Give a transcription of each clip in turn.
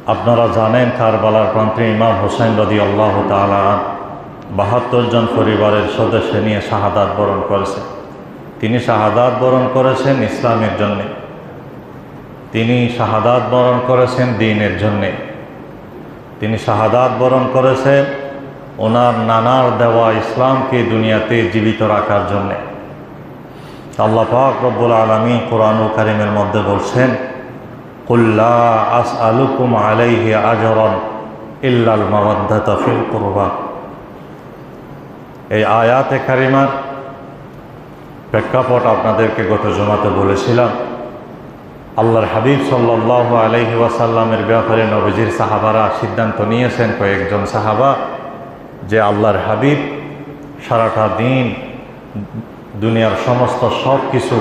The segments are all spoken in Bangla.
আপনারা জানেন কারবালার প্রান্তে ইমাম হোসেন রাদিয়াল্লাহু তাআলা ৭২ জন পরিবারের সদস্য নিয়ে শাহাদাত বরণ করেছেন। তিনি শাহাদাত বরণ করেছেন ইসলামের জন্যে, তিনি শাহাদাত বরণ করেছেন দ্বীনের জন্যে, তিনি শাহাদাত বরণ করেছেন ওনার নানার দেওয়া ইসলামকে দুনিয়াতে জীবিত রাখার জন্যে। আল্লাহ পাক রব্বুল আলামিন কোরআনুল কারীমের মধ্যে বলছেন, কুল লা আসআলুকুম আলাইহি আজরান ইল্লাল মাওয়াদ্দাতা ফিল কুরবা। এই আয়াতে কারিমার প্রেক্ষাপট আপনাদেরকে গত জুমাতে বলেছিলাম। আল্লাহর হাবিব সাল্লাল্লাহু আলাইহি ওয়াসাল্লামের ব্যাপারে নবীজির সাহাবারা সিদ্ধান্ত নিয়েছেন, কয়েকজন সাহাবা, যে আল্লাহর হাবিব সারাটা দিন দুনিয়ার সমস্ত সব কিছু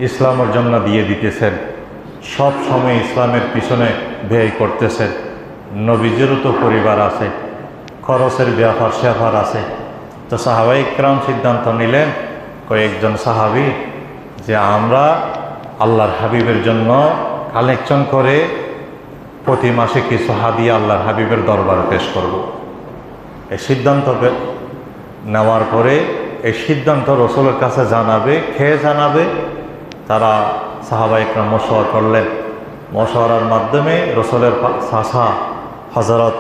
ইসলামের জন্য দিয়ে দিতেছেন, সব সময় ইসলামের পিছনে ব্যয় করতেছেন। নবীজিরও তো পরিবার আছে, খরচের ব্যাপার স্যাপার আছে। তো সাহাবায়ে ইকরাম সিদ্ধান্ত নিলেন, কয়েকজন সাহাবী, যে আমরা আল্লাহর হাবিবের জন্য কালেকশন করে প্রতি মাসে কিছু হাদিয়া আল্লাহর হাবিবের দরবারে পেশ করব। এই সিদ্ধান্ত নেওয়ার পরে এই সিদ্ধান্ত রসুলের কাছে জানাবে, খেয়ে জানাবে। তারা সাহাবায়ে ইকরাম মশওয়ারা করলেন। মশওয়ারার মাধ্যমে রসুলের চাচা হযরত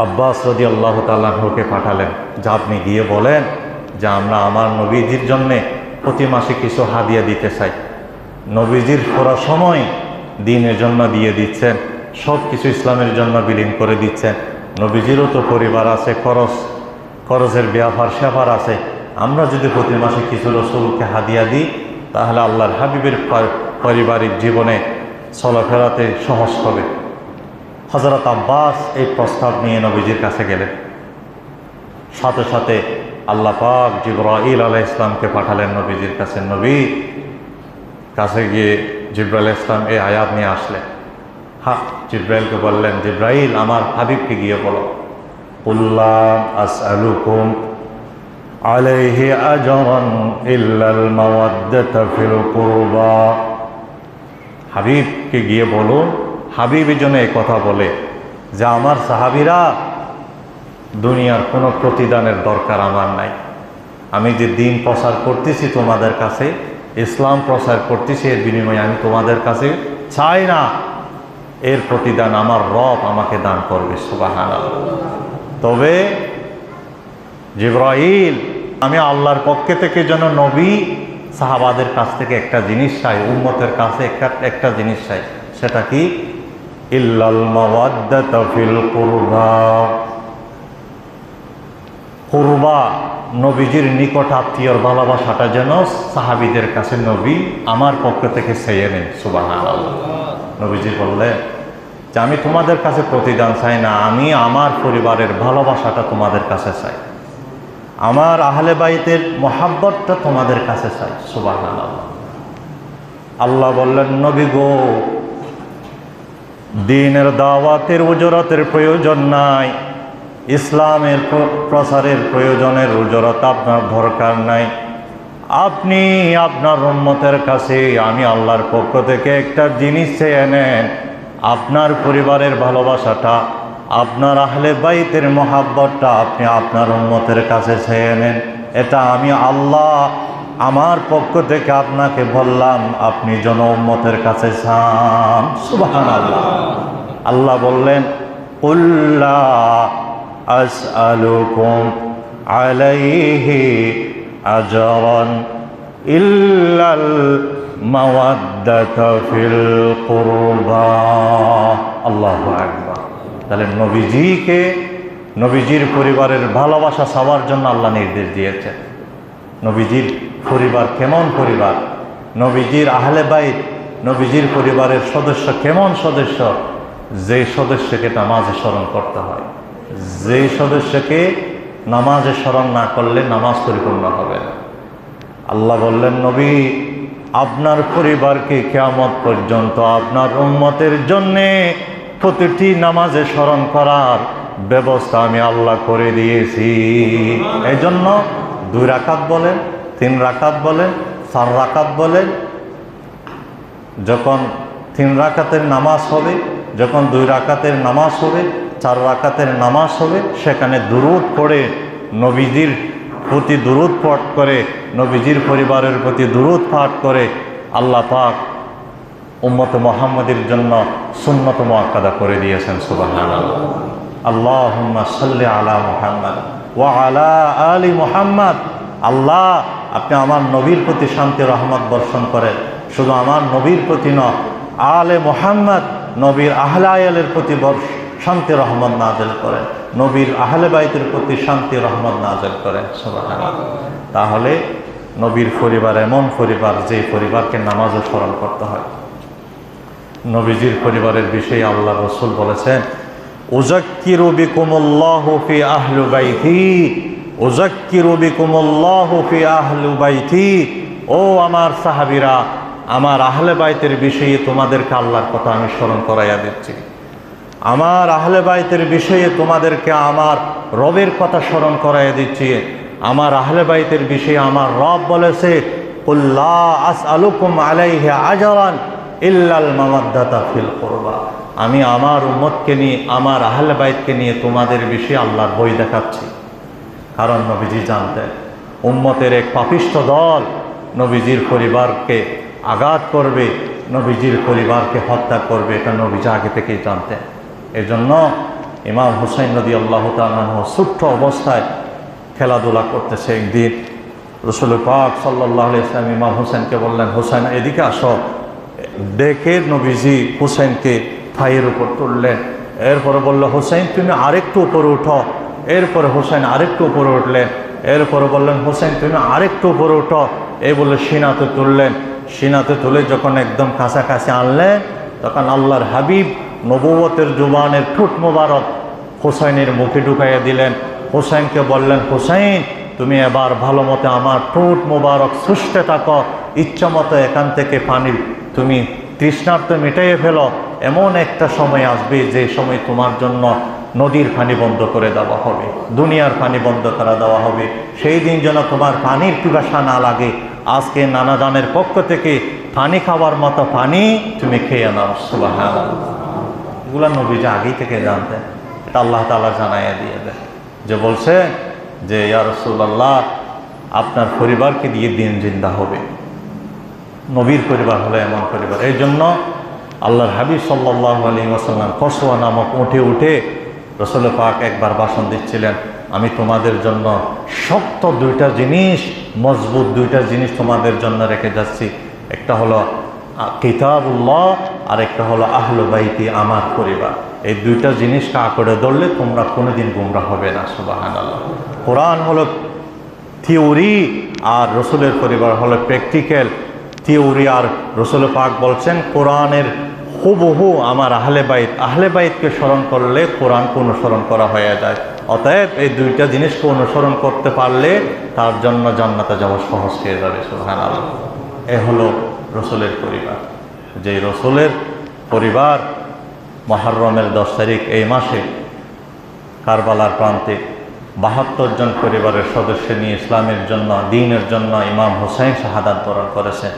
আব্বাস রাদিয়াল্লাহু তাআলা আনহুকে পাঠালেন, যে আপনি গিয়ে বলেন যে আমরা আমার নবীজির জন্যে প্রতি মাসে কিছু হাদিয়া দিতে চাই। নবীজির পুরো সময় দ্বীনের জন্য দিয়ে দিচ্ছেন, সব কিছু ইসলামের জন্য বিলীন করে দিচ্ছেন। নবীজিরও তো পরিবার আছে, খরচের ব্যাপার স্যাপার আছে। আমরা যদি প্রতি মাসে কিছু রসুলকে হাদিয়া দিই, তাহলে আল্লাহর হাবিবের পারিবারিক জীবনে চলাফেরাতে সহজ হবে। হযরত আব্বাস এই প্রস্তাব নিয়ে নবীজির কাছে গেলেন। সাথে সাথে আল্লাহ পাক জিবরাইল আলাইহিস সালামকে পাঠালেন নবীজির কাছে। নবী কাছে গিয়ে জিবরাইল আলাইহিস সালাম এই আয়াত নিয়ে আসলেন। জিবরাইলকে বললেন, জিবরাইল আমার হাবিবকে গিয়ে বলো, কুল লা আসআলুকুম আলাইহি আজরান ইল্লাল মাওয়াদ্দাতা ফিল কুরবা। হাবিবকে গিয়ে বলুন, হাবিবের জন্য এই কথা বলে যে আমার সাহাবীরা, দুনিয়ার কোনো প্রতিদানের দরকার আমার নাই। আমি যে দ্বীন প্রচার করতেছি তোমাদের কাছে, ইসলাম প্রচার করতেছি, এর বিনিময়ে আমি তোমাদের কাছে চাই না, এর প্রতিদান আমার রব আমাকে দান করবে। সুবহানাল্লাহ। তবে জিবরাইল, আমি আল্লাহর পক্ষে থেকে যেন নবী সাহাবাদের কাছ থেকে একটা জিনিস চাই, উম্মতের কাছে একটা জিনিস চাই। সেটা কি? ইল্লাল মাওয়াদ্দাতা ফিল কুরবা। কুরবা, নবীজির নিকট আত্মীয়র ভালোবাসাটা যেন সাহাবীদের কাছে নবী আমার পক্ষ থেকে চেয়ে নেন। সুবহানাল্লাহ। নবীজি বললেন যে আমি তোমাদের কাছে প্রতিদান চাই না, আমি আমার পরিবারের ভালোবাসাটা তোমাদের কাছে চাই, আমার আহলে বাইতের মহাব্বতটা তোমাদের কাছে চাই। সুবহানাল্লাহ। আল্লাহ বললেন, নবী গো, দ্বীনের দাওয়াতের উজরতের প্রয়োজন নাই, ইসলামের প্রচারের প্রয়োজনের উজরত আপনার দরকার নাই। আপনি আপনার উম্মতের কাছে আমি আল্লাহর পক্ষ থেকে একটা জিনিস চেয়ে নেন, আপনার পরিবারের ভালোবাসাটা, আপনার আহলে বাইতের মহাব্বতটা আপনি আপনার উম্মতের কাছে চেয়ে নেন। এটা আমি আল্লাহ আমার পক্ষ থেকে আপনাকে বললাম, আপনি যেন উম্মতের কাছে চান। সুবহানাল্লাহ। আল্লাহ বললেন, কুল লা আসআলুকুম আলাইহি আজরান ইল্লাল মাওয়াদ্দাতা ফিল কুরবা। আল্লাহু আকবার। তাহলে নবীজিকে, নবীজির পরিবারের ভালোবাসা চাওয়ার জন্য আল্লাহ নির্দেশ দিয়েছেন। নবীজির পরিবার কেমন পরিবার, নবীজির আহলে বাইত, নবীজির পরিবারের সদস্য কেমন সদস্য, যে সদস্যকে নামাজে স্মরণ করতে হয়, যে সদস্যকে নামাজে স্মরণ না করলে নামাজ পরিপূর্ণ হবে না। আল্লাহ বললেন, নবী আপনার পরিবারকে কিয়ামত পর্যন্ত আপনার উম্মতের জন্যে প্রতিটি নামাজে স্মরণ করার ব্যবস্থা আমি আল্লাহ করে দিয়েছি। এই জন্য 2 রাকাত বলেন, 3 রাকাত বলেন, 4 রাকাত বলেন, যখন 3 রাকাতের নামাজ হবে যখন 2 রাকাতের নামাজ হবে, 4 রাকাতের নামাজ হবে, সেখানে দুরূদ পড়ে নবীজির প্রতি দুরূদ পাঠ করে, নবীজির পরিবারের প্রতি দুরূদ পাঠ করে আল্লাহ পাক উম্মত মুহাম্মাদের জন্য সুন্নত মুআক্কাদা করে দিয়েছেন। সুবহানাল্লাহ। আল্লাহুম্মা সাল্লি আলা মুহাম্মাদ ওয়া আলা আলি মুহাম্মাদ। আল্লাহ, আপনি আমার নবীর প্রতি শান্তি রহমত বর্ষণ করেন। শুধু আমার নবীর প্রতি নয়, আলে মুহাম্মদ, নবীর আহলে আয়ালের প্রতি শান্তি রহমত নাযিল করেন, নবীর আহলে বাইতের প্রতি শান্তি রহমত নাযিল করেন। সুবহানাল্লাহ। তাহলে নবীর পরিবার এমন পরিবার যে পরিবারকে নামাজও স্মরণ করতে হয়। নবীজির পরিবারের বিষয়ে আল্লাহ রাসূল বলেছেন, উযাক্কিরু বিকুমুল্লাহু ফি আহলি বাইতি, উযাক্কিরু বিকুমুল্লাহু ফি আহলি বাইতি। ও আমার সাহাবীরা, আমার আহলে বাইতের বিষয়ে তোমাদেরকে আল্লাহর কথা আমি স্মরণ করাইয়া দিচ্ছি। আমার আহলে বাইতের বিষয়ে তোমাদেরকে আমার রবের কথা স্মরণ করাইয়া দিচ্ছি। আমার আহলে বাইতের বিষয়ে আমার রব বলেছে, কুল লা আসআলুকুম আলাইহি আজরান ইল্লাল মাওয়াদ্দাতা ফিল কুরবা। আমি আমার উম্মতকে নিয়ে, আমার আহলে বাইতকে নিয়ে তোমাদের বিষয়ে আল্লাহর ভয় দেখাচ্ছি। কারণ নবীজি জানতেন উম্মতের এক পাপিষ্ঠ দল নবীজির পরিবারকে আঘাত করবে, নবীজির পরিবারকে হত্যা করবে, এটা নবীজি আগে থেকেই জানতেন। এজন্য ইমাম হুসাইন রাদিয়াল্লাহু তাআলা আনহু ছোট্ট অবস্থায় খেলাধুলা করতেছে। একদিন রাসূল পাক সাল্লাল্লাহু আলাইহি ওয়াসাল্লাম ইমাম হুসাইনকে বললেন, হুসাইন এদিকে আসো। দেখে নবীজি হুসাইনকে পায়ের উপর তুললেন। এরপরে বলল, হুসাইন তুমি আরেকটু উপরে উঠো। এরপরে হুসাইন আরেকটু উপরে উঠলেন। এরপরে বললেন, হুসাইন তুমি আরেকটু উপরে উঠো। এই বলে সিনাতে তুললেন। সিনাতে তুলে যখন একদম কাছাকাছি আনলেন, তখন আল্লাহর হাবিব নবুয়তের জুবানের ঠোঁট মোবারক হুসাইনের মুখে ঢুকাইয়া দিলেন। হুসাইনকে বললেন, হুসাইন তুমি এবার ভালো মতো আমার ঠোঁট মোবারক সুষ্টে থাকো, ইচ্ছা মতো এখান থেকে পানি তুমি তৃষ্ণার্ত মিটাইয়ে ফেলো। এমন একটা সময় আসবে যে সময় তোমার জন্য নদীর পানি বন্ধ করে দেওয়া হবে, দুনিয়ার পানি বন্ধ করে দেওয়া হবে। সেই দিন যেন তোমার পানির পিপাসা না লাগে। আজকে নানা দানের পক্ষ থেকে পানি খাওয়ার মতো পানি তুমি খেয়ে নাও। সুবহানাল্লাহ। এগুলো নবীজি আগেই থেকে জানতেন। এটা আল্লাহ তাআলা জানাইয়া দিয়ে দেন, যে বলছে যে ইয়া রাসূলুল্লাহ আপনার পরিবারকে দিয়ে দিন জিন্দা হবে। নবীর পরিবার হলো এমন পরিবার। এই জন্য আল্লাহর হাবিব সাল্লাল্লাহু আলাইহি ওয়াসাল্লাম কসওয়া নামক উঠে উঠে রাসূল পাক একবার ভাষণ দিচ্ছিলেন, আমি তোমাদের জন্য শক্ত 2টা জিনিস, মজবুত 2টা জিনিস তোমাদের জন্য রেখে যাচ্ছি। একটা হলো কিতাবুল্লাহ, আর একটা হলো আহলে বাইতি, আমার পরিবার। এই 2টা জিনিসকে আঁকড়ে ধরলে তোমরা কোনোদিন গুমরা হবে না। সুবহানাল্লাহ। কোরআন হলো থিওরি আর রসুলের পরিবার হলো প্র্যাকটিক্যাল। থিওরি আর রসুল পাক বলছেন কোরআনের হুবহু আমার আহলে বাইতকে স্মরণ করলে কোরআনকে অনুসরণ করা হয়ে যায়। অতএব এই 2টা জিনিসকে অনুসরণ করতে পারলে তার জন্য জান্নাতে যাওয়া সহজ হয়ে যাবে। সুবহানাল্লাহ। এ হলো রসুলের পরিবার। যে রসুলের পরিবার মুহররমের 10 তারিখ এই মাসে কারবালার প্রান্তে 72 জন পরিবারের সদস্য নিয়ে ইসলামের জন্য, দ্বীনের জন্য ইমাম হুসাইন শাহাদাত বরণ করেছেন।